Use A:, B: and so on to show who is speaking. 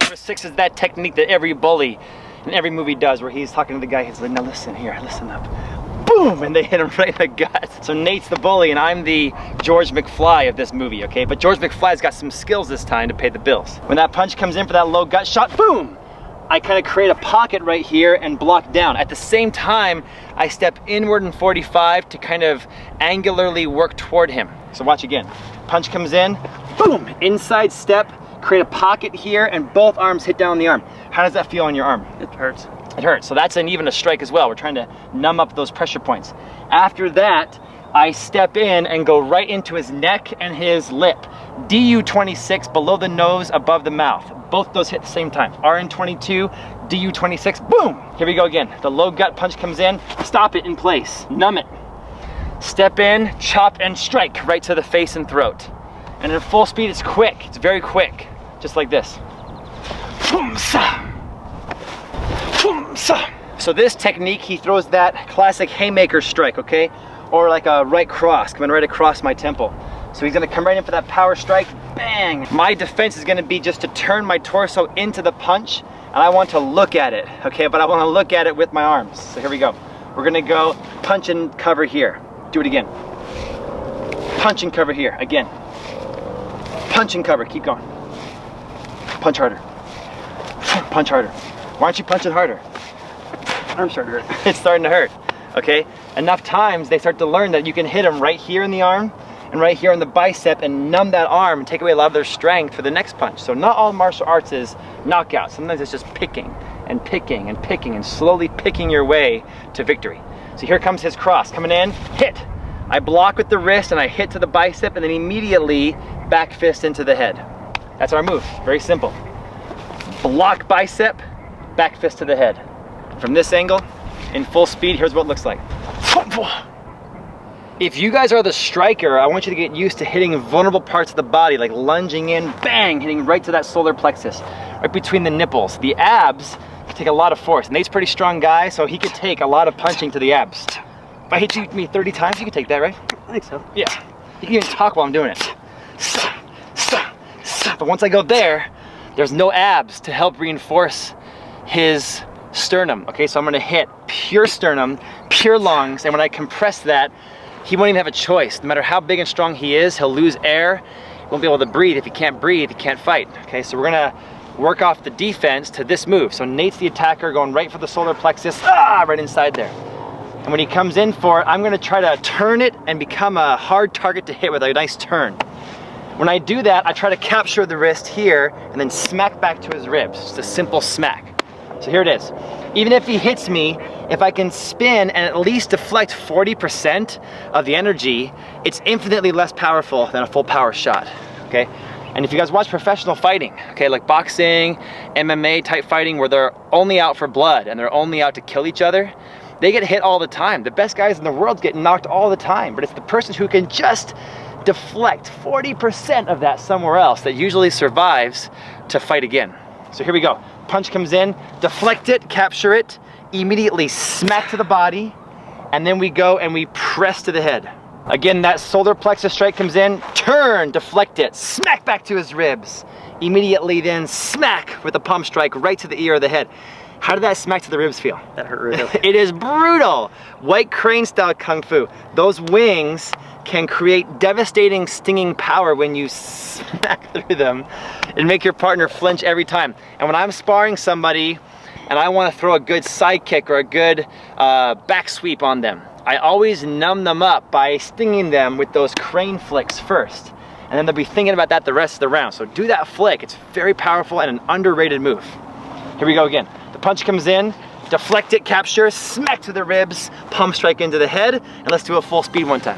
A: Number 6 is that technique that every bully in every movie does, where he's talking to the guy, he's like, now listen here, listen up. Boom, and they hit him right in the gut. So Nate's the bully and I'm the George McFly of this movie, okay? But George McFly's got some skills this time to pay the bills. When that punch comes in for that low gut shot, boom! I kind of create a pocket right here and block down. At the same time, I step inward in 45 to kind of angularly work toward him. So watch again. Punch comes in, boom! Inside step, create a pocket here, and both arms hit down the arm. How does that feel on your arm?
B: It hurts.
A: It hurts. So that's even a strike as well. We're trying to numb up those pressure points. After that, I step in and go right into his neck and his lip. DU26 below the nose, above the mouth. Both those hit at the same time. RN22, DU26, boom! Here we go again. The low gut punch comes in, stop it in place, numb it. Step in, chop and strike right to the face and throat. And at full speed, it's quick. It's very quick. Just like this. So this technique, he throws that classic haymaker strike, okay? Or like a right cross, coming right across my temple. So he's gonna come right in for that power strike, bang! My defense is gonna be just to turn my torso into the punch, and I want to look at it, okay? But I wanna look at it with my arms. So here we go. We're gonna go punch and cover here. Do it again. Punch and cover here, again. Punch and cover, keep going. Punch harder. Punch harder. Why aren't you punching harder?
B: Arm's starting to hurt.
A: It's starting to hurt, okay? Enough times they start to learn that you can hit them right here in the arm and right here in the bicep and numb that arm and take away a lot of their strength for the next punch. So not all martial arts is knockout. Sometimes it's just picking and picking and picking and slowly picking your way to victory. So here comes his cross, coming in, hit. I block with the wrist and I hit to the bicep and then immediately back fist into the head. That's our move, very simple. Block bicep, back fist to the head. From this angle, in full speed, here's what it looks like. If you guys are the striker, I want you to get used to hitting vulnerable parts of the body, like lunging in, bang, hitting right to that solar plexus, right between the nipples. The abs take a lot of force. Nate's a pretty strong guy, so he could take a lot of punching to the abs. If I hit me 30 times, you can take that, right?
B: I think so.
A: Yeah. You can even talk while I'm doing it. But once I go there, there's no abs to help reinforce his sternum. Okay, so I'm gonna hit pure sternum, pure lungs, and when I compress that, he won't even have a choice. No matter how big and strong he is, he'll lose air. He won't be able to breathe. If he can't breathe, he can't fight. Okay, so we're gonna work off the defense to this move. So Nate's the attacker, going right for the solar plexus, right inside there. And when he comes in for it, I'm gonna try to turn it and become a hard target to hit with a nice turn. When I do that, I try to capture the wrist here and then smack back to his ribs. Just a simple smack. So here it is. Even if he hits me, if I can spin and at least deflect 40% of the energy, it's infinitely less powerful than a full power shot, okay? And if you guys watch professional fighting, okay, like boxing, MMA type fighting, where they're only out for blood and they're only out to kill each other, they get hit all the time. The best guys in the world get knocked all the time, but it's the person who can just deflect 40% of that somewhere else that usually survives to fight again. So here we go. Punch comes in, deflect it, capture it, immediately smack to the body, and then we go and we press to the head. Again, that solar plexus strike comes in, turn, deflect it, smack back to his ribs. Immediately then smack with a palm strike right to the ear of the head. How did that smack to the ribs feel?
B: That hurt really.
A: It is brutal. White crane style kung fu. Those wings can create devastating stinging power when you smack through them and make your partner flinch every time. And when I'm sparring somebody and I want to throw a good side kick or a good back sweep on them, I always numb them up by stinging them with those crane flicks first. And then they'll be thinking about that the rest of the round. So do that flick. It's very powerful and an underrated move. Here we go again. The punch comes in, deflect it, capture, smack to the ribs, palm strike into the head, and let's do a full speed one time.